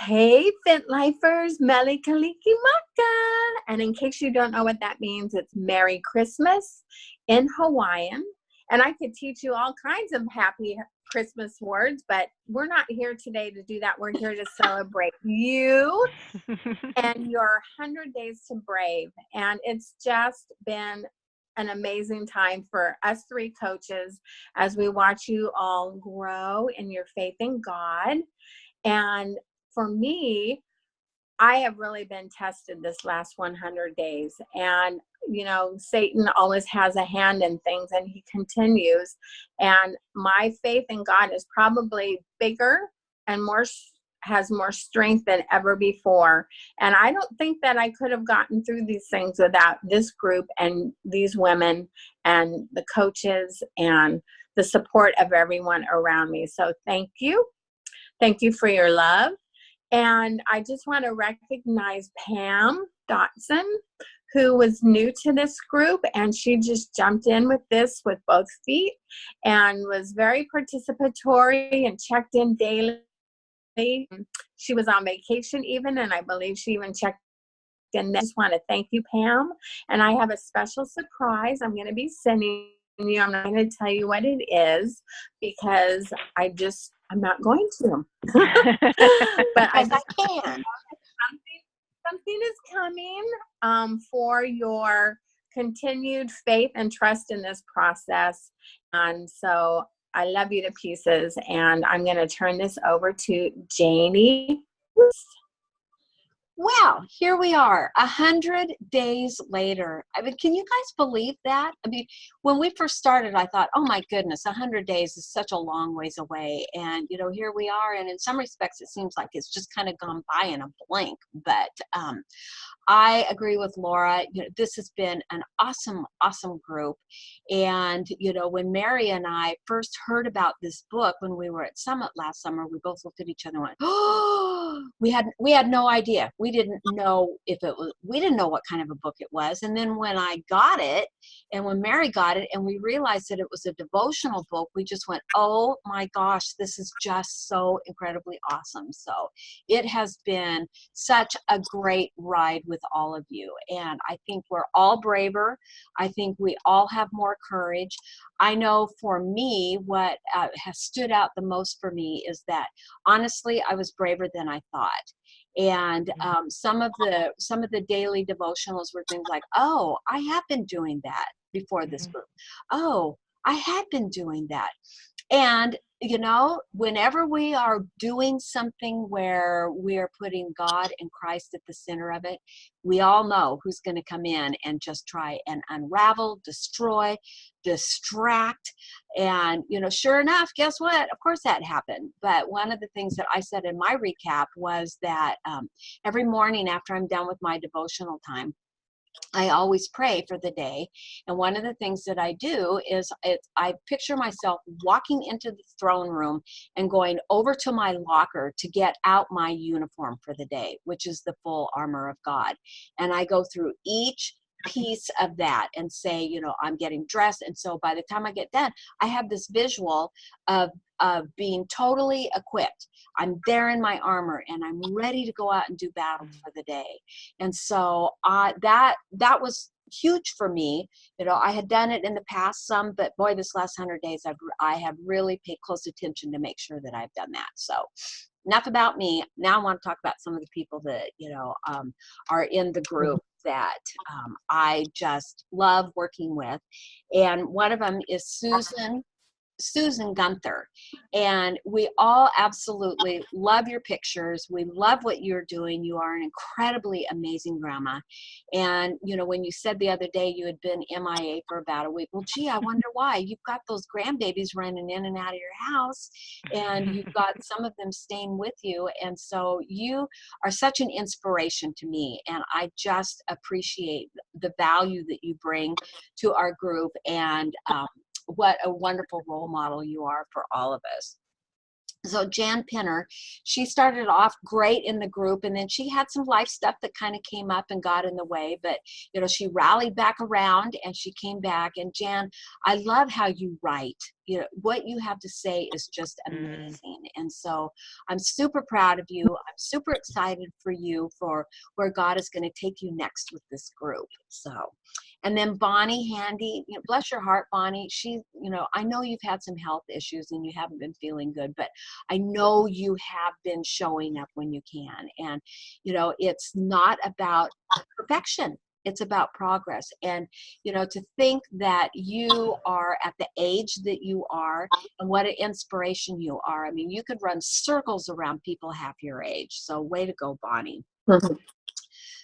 Hey, Fit Lifers, Mele Kalikimaka. And in case you don't know what that means, it's Merry Christmas in Hawaiian. And I could teach you all kinds of happy Christmas words, but we're not here today to do that. We're here to celebrate you and your 100 Days to Brave. And it's just been an amazing time for us three coaches as we watch you all grow in your faith in God. And for me, I have really been tested this last 100 days. And, Satan always has a hand in things and he continues. And my faith in God is probably bigger and has more strength than ever before. And I don't think that I could have gotten through these things without this group and these women and the coaches and the support of everyone around me. So thank you. Thank you for your love. And I just want to recognize Pam Dotson, who was new to this group, and she just jumped in with this with both feet and was very participatory and checked in daily. She was on vacation even, and I believe she even checked in. I just want to thank you, Pam. And I have a special surprise I'm going to be sending you. I'm not going to tell you what it is because I'm not going to. But I can. Something is coming for your continued faith and trust in this process. And so I love you to pieces. And I'm going to turn this over to Janie. Well, here we are, 100 days later. I mean, can you guys believe that? I mean, when we first started, I thought, oh my goodness, 100 days is such a long ways away. And, here we are. And in some respects, it seems like it's just kind of gone by in a blink. But I agree with Laura. This has been an awesome, awesome group. And, when Mary and I first heard about this book when we were at Summit last summer, we both looked at each other and went, oh, we had no idea. We didn't know we didn't know what kind of a book it was. And then when I got it and when Mary got it and we realized that it was a devotional book, we just went, oh my gosh, this is just so incredibly awesome. So it has been such a great ride with all of you. And I think we're all braver. I think we all have more courage. I know for me, what has stood out the most for me is that honestly, I was braver than I thought. And some of the daily devotionals were things like, oh, I have been doing that before this group. Oh, I had been doing that. And, whenever we are doing something where we are putting God and Christ at the center of it, we all know who's going to come in and just try and unravel, destroy, distract. And, sure enough, guess what? Of course that happened. But one of the things that I said in my recap was that every morning after I'm done with my devotional time, I always pray for the day. And one of the things that I do is I picture myself walking into the throne room and going over to my locker to get out my uniform for the day, which is the full armor of God. And I go through each piece of that and say, I'm getting dressed. And so by the time I get done, I have this visual of being totally equipped. I'm there in my armor and I'm ready to go out and do battle for the day. And so that was huge for me. I had done it in the past some, but boy, this last 100 days, I have really paid close attention to make sure that I've done that. So enough about me. Now I want to talk about some of the people that, are in the group that I just love working with. And one of them is Susan Gunther. And we all absolutely love your pictures. We love what you're doing. You are an incredibly amazing grandma. And, when you said the other day you had been MIA for about a week, well, gee, I wonder why. You've got those grandbabies running in and out of your house, and you've got some of them staying with you. And so you are such an inspiration to me. And I just appreciate the value that you bring to our group. And, what a wonderful role model you are for all of us. So Jan Pinner, she started off great in the group, and then she had some life stuff that kind of came up and got in the way, but she rallied back around and she came back. And Jan, I love how you write. you know, what you have to say is just amazing. And so I'm super proud of you. I'm super excited for you for where God is going to take you next with this group. So, and then Bonnie Handy, you know, bless your heart, Bonnie. She, you know, I know you've had some health issues and you haven't been feeling good, but I know you have been showing up when you can. And, you know, it's not about perfection. It's about progress. And, you know, to think that you are at the age that you are and what an inspiration you are. I mean, you could run circles around people half your age. So way to go, Bonnie.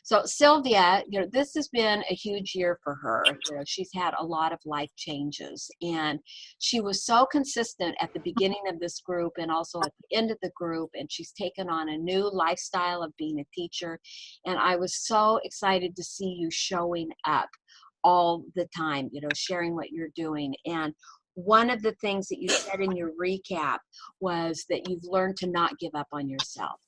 So Sylvia, you know, this has been a huge year for her. You know, she's had a lot of life changes, and she was so consistent at the beginning of this group and also at the end of the group, and she's taken on a new lifestyle of being a teacher. And I was so excited to see you showing up all the time, you know, sharing what you're doing. And one of the things that you said in your recap was that you've learned to not give up on yourself,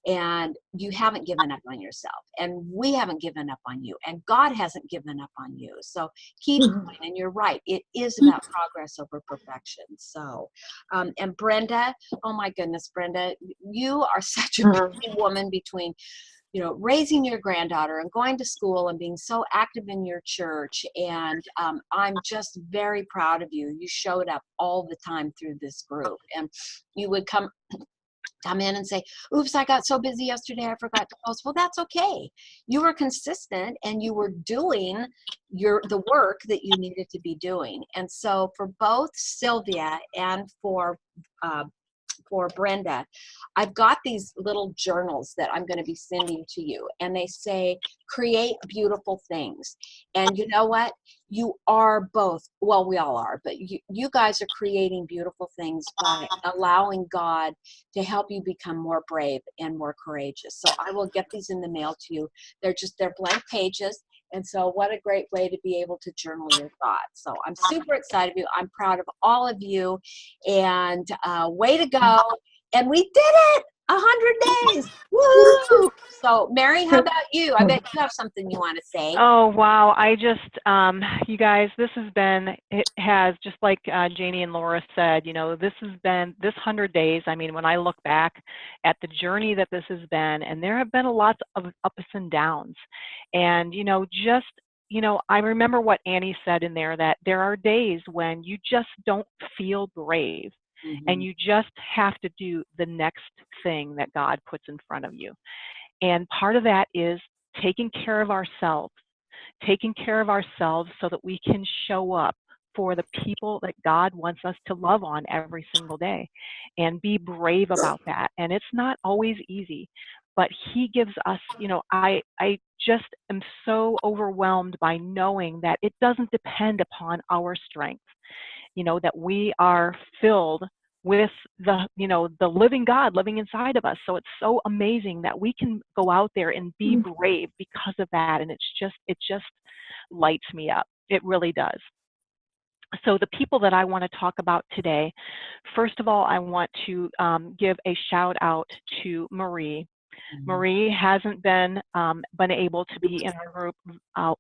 and you haven't given up on yourself, and we haven't given up on you, and God hasn't given up on you. So keep going. And you're right, it is about progress over perfection. So and Brenda, oh my goodness, Brenda, you are such a busy woman between, you know, raising your granddaughter and going to school and being so active in your church. And I'm just very proud of you. You showed up all the time through this group, and you would come in and say, oops, I got so busy yesterday, I forgot to post. Well, that's okay. You were consistent and you were doing the work that you needed to be doing. And so for both Sylvia and for Brenda, I've got these little journals that I'm going to be sending to you, and they say, create beautiful things. And you know what? You are both, well, we all are, but you guys are creating beautiful things by allowing God to help you become more brave and more courageous. So I will get these in the mail to you. They're blank pages. And so what a great way to be able to journal your thoughts. So I'm super excited of you. I'm proud of all of you, and way to go. And we did it, 100 days. Woo! So Mary, how about you? I bet you have something you want to say. Oh, wow. I just, you guys, it has, just like Janie and Laura said, you know, this 100 days. I mean, when I look back at the journey that this has been, and there have been a lot of ups and downs. And, you know, I remember what Annie said in there, that there are days when you just don't feel brave. And you just have to do the next thing that God puts in front of you. And part of that is taking care of ourselves so that we can show up for the people that God wants us to love on every single day, and be brave about that. And it's not always easy, but He gives us, you know, I just am so overwhelmed by knowing that it doesn't depend upon our strength, you know, that we are filled with the living God living inside of us. So it's so amazing that we can go out there and be brave because of that. And it just lights me up. It really does. So the people that I want to talk about today, first of all, I want to give a shout out to Marie. Marie hasn't been able to be in our group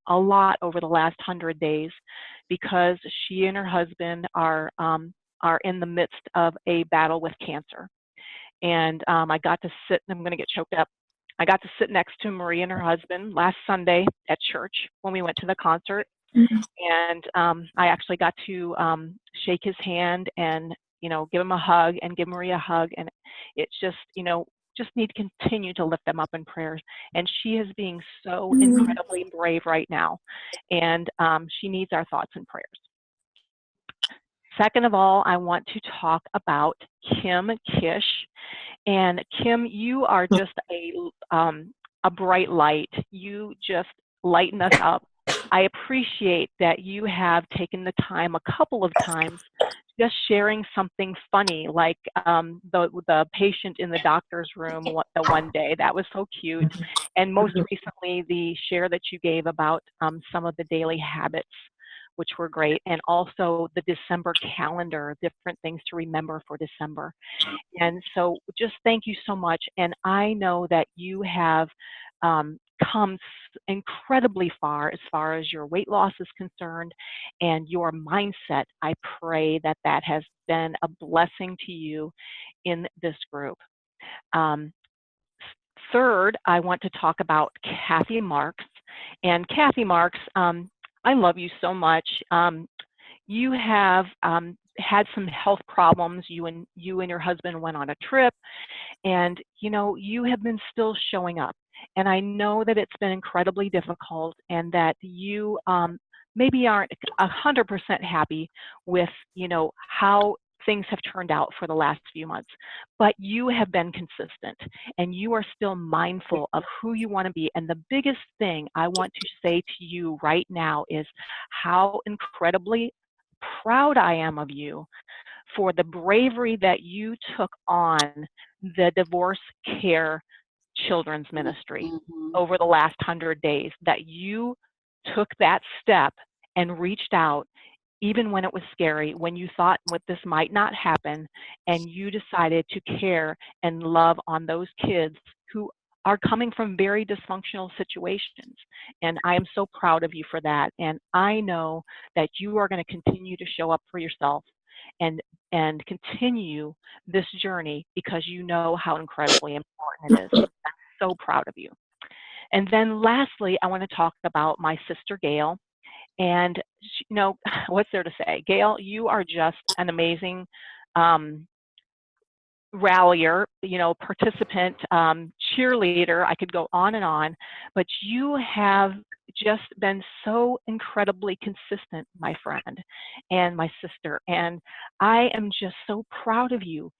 a lot over the last 100 days because she and her husband are in the midst of a battle with cancer. And I got to sit, I'm going to get choked up. I got to sit next to Marie and her husband last Sunday at church when we went to the concert. And I actually got to shake his hand and, you know, give him a hug and give Marie a hug. And it's just, you know, just need to continue to lift them up in prayers. And she is being so incredibly brave right now. And she needs our thoughts and prayers. Second of all, I want to talk about Kim Kish. And Kim, you are just a bright light. You just lighten us up. I appreciate that you have taken the time a couple of times just sharing something funny, like the patient in the doctor's room the one day. That was so cute. And most recently, the share that you gave about some of the daily habits, which were great, and also the December calendar, different things to remember for December. And so just thank you so much. And I know that you have come incredibly far as your weight loss is concerned and your mindset. I pray that that has been a blessing to you in this group. Third, I want to talk about Kathy Marks. And Kathy Marks, I love you so much. You have had some health problems. You and your husband went on a trip, and you have been still showing up. And I know that it's been incredibly difficult, and that you maybe aren't 100% happy with how things have turned out for the last few months, but you have been consistent and you are still mindful of who you want to be. And the biggest thing I want to say to you right now is how incredibly proud I am of you for the bravery that you took on the Divorce Care Children's Ministry over the last 100 days, that you took that step and reached out even when it was scary, when you thought what this might not happen, and you decided to care and love on those kids who are coming from very dysfunctional situations. And I am so proud of you for that. And I know that you are going to continue to show up for yourself and continue this journey, because you know how incredibly important it is. I'm so proud of you. And then lastly, I want to talk about my sister Gail. And what's there to say? Gail, you are just an amazing rallier, participant, cheerleader. I could go on and on, but you have just been so incredibly consistent, my friend and my sister. And I am just so proud of you.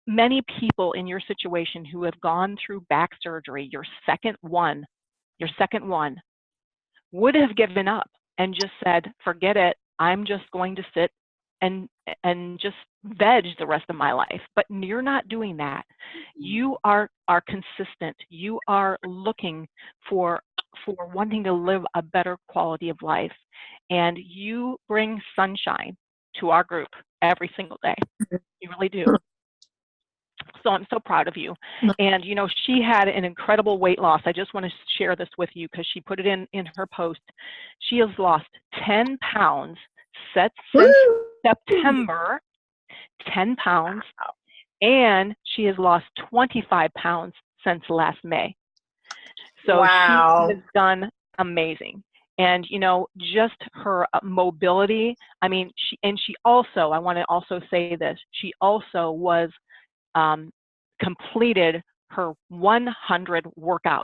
Many people in your situation who have gone through back surgery, your second one, would have given up and just said, forget it, I'm just going to sit and just veg the rest of my life. But you're not doing that. You are consistent. You are looking for wanting to live a better quality of life. And you bring sunshine to our group every single day. You really do. So I'm so proud of you. And, she had an incredible weight loss. I just want to share this with you because she put it in her post. She has lost 10 pounds since September, 10 pounds, and she has lost 25 pounds since last May. So wow. She has done amazing. And, just her mobility. I mean, she also, I want to also say this, she also was completed her 100 workouts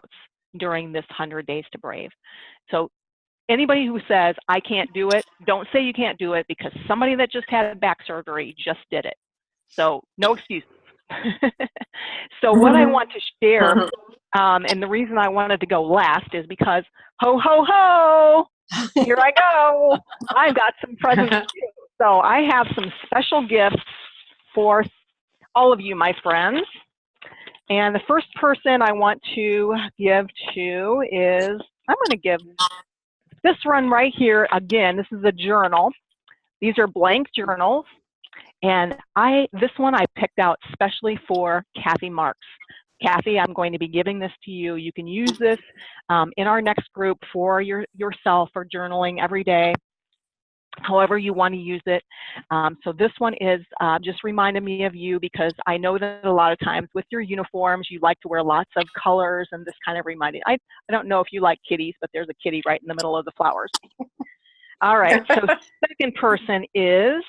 during this 100 Days to Brave. So anybody who says, I can't do it, don't say you can't do it, because somebody that just had back surgery just did it. So no excuses. So what I want to share, and the reason I wanted to go last is because, ho, ho, ho, here I go. I've got some presents too. So I have some special gifts for all of you, my friends. And the first person I want to give to is, I'm going to give this one right here. Again, this is a journal. These are blank journals. And this one I picked out especially for Kathy Marks. Kathy, I'm going to be giving this to you. You can use this in our next group for yourself or journaling every day, however you want to use it. So this one is just reminded me of you, because I know that a lot of times with your uniforms, you like to wear lots of colors, and this kind of reminded, I don't know if you like kitties, but there's a kitty right in the middle of the flowers. All right, so second person is,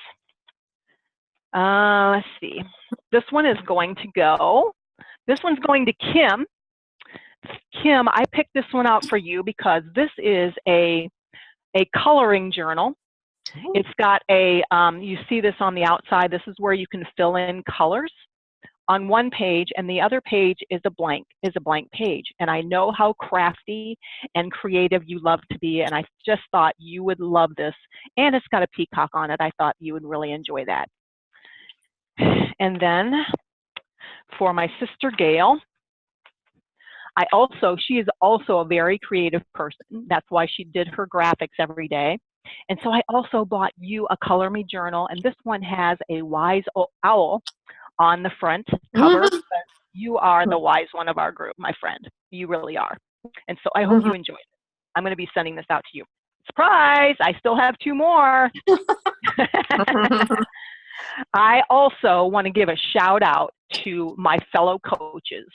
let's see, this one is going to go, this one's going to Kim. Kim, I picked this one out for you because this is a coloring journal. It's got you see this on the outside, this is where you can fill in colors on one page, and the other page is a blank page. And I know how crafty and creative you love to be, and I just thought you would love this. And it's got a peacock on it. I thought you would really enjoy that. And then for my sister Gail, she is also a very creative person. That's why she did her graphics every day. And so I also bought you a Color Me journal, and this one has a wise owl on the front cover. You are the wise one of our group, my friend. You really are. And so I hope you enjoy it. I'm going to be sending this out to you. Surprise! I still have 2 more. I also want to give a shout out to my fellow coaches,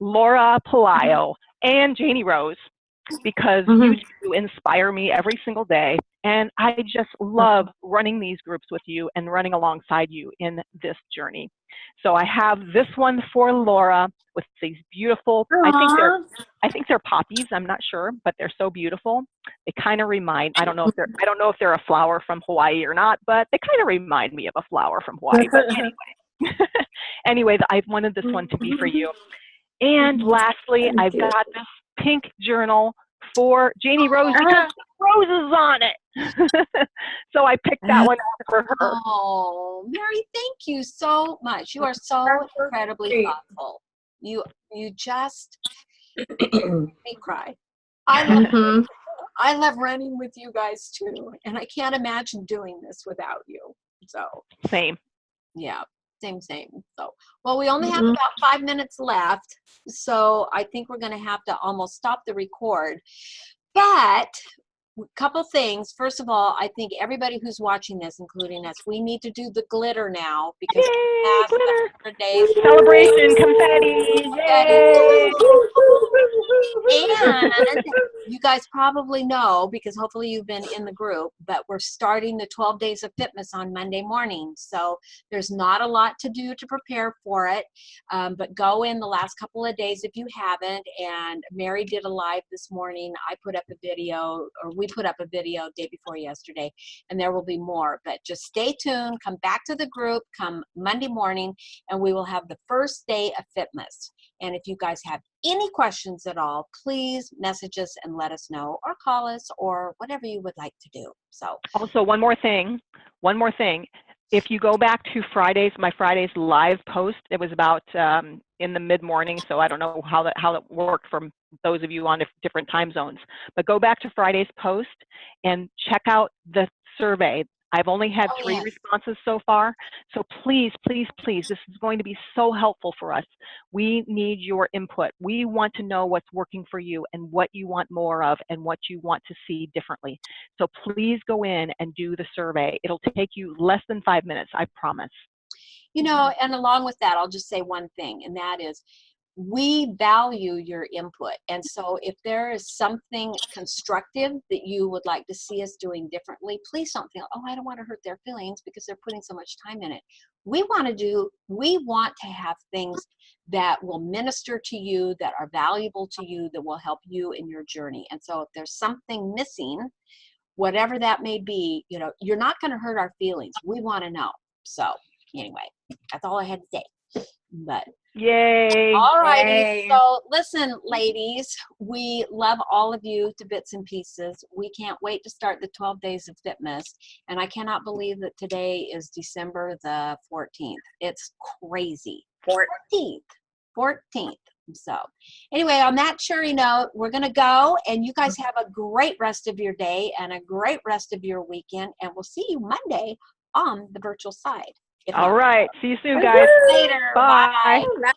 Laura Palaio and Janie Rose, because you two inspire me every single day. And I just love running these groups with you and running alongside you in this journey. So I have this one for Laura with these beautiful, I think they're poppies, I'm not sure, but they're so beautiful. They kind of remind, I don't know if they're a flower from Hawaii or not, but they kind of remind me of a flower from Hawaii. But anyway, anyway, I wanted this one to be for you. And lastly, I've got this pink journal for Janie Rose because roses on it. So I picked that one out for her. Oh, Mary, thank you so much. You are so incredibly thoughtful. You just make me cry. I love running with you guys too, and I can't imagine doing this without you. So same. Yeah. Same. So, well, we only have about 5 minutes left, so I think we're going to have to almost stop the record. But a couple things. First of all, I think everybody who's watching this, including us, we need to do the glitter now because Yay, glitter. 100 days. Celebration, confetti. Yay. And you guys probably know, because hopefully you've been in the group, but we're starting the 12 Days of Fitness on Monday morning. So there's not a lot to do to prepare for it, but go in the last couple of days if you haven't. And Mary did a live this morning. I put up a video, or we put up a video day before yesterday, and there will be more. But just stay tuned, come back to the group, come Monday morning, and we will have the first day of Fitness. And if you guys have any questions at all, please message us and let us know, or call us, or whatever you would like to do. So also one more thing. If you go back to my Friday's live post, it was about in the mid-morning, so I don't know how that worked for those of you on different time zones. But go back to Friday's post and check out the survey. I've only had 3 responses so far. So please, please, please, this is going to be so helpful for us. We need your input. We want to know what's working for you and what you want more of and what you want to see differently. So please go in and do the survey. It'll take you less than 5 minutes, I promise. You know, and along with that, I'll just say one thing, and that is, we value your input. And so if there is something constructive that you would like to see us doing differently, please don't feel, oh, I don't want to hurt their feelings because they're putting so much time in it. We want to have things that will minister to you, that are valuable to you, that will help you in your journey. And so if there's something missing, whatever that may be, you know, you're not going to hurt our feelings. We want to know. So anyway, that's all I had to say. But yay. All righty. So listen, ladies, we love all of you to bits and pieces. We can't wait to start the 12 Days of Fitness. And I cannot believe that today is December the 14th. It's crazy. 14th. So anyway, on that cheery note, we're going to go, and you guys have a great rest of your day and a great rest of your weekend. And we'll see you Monday on the virtual side. All right. See you soon, guys. Later. Bye. Bye.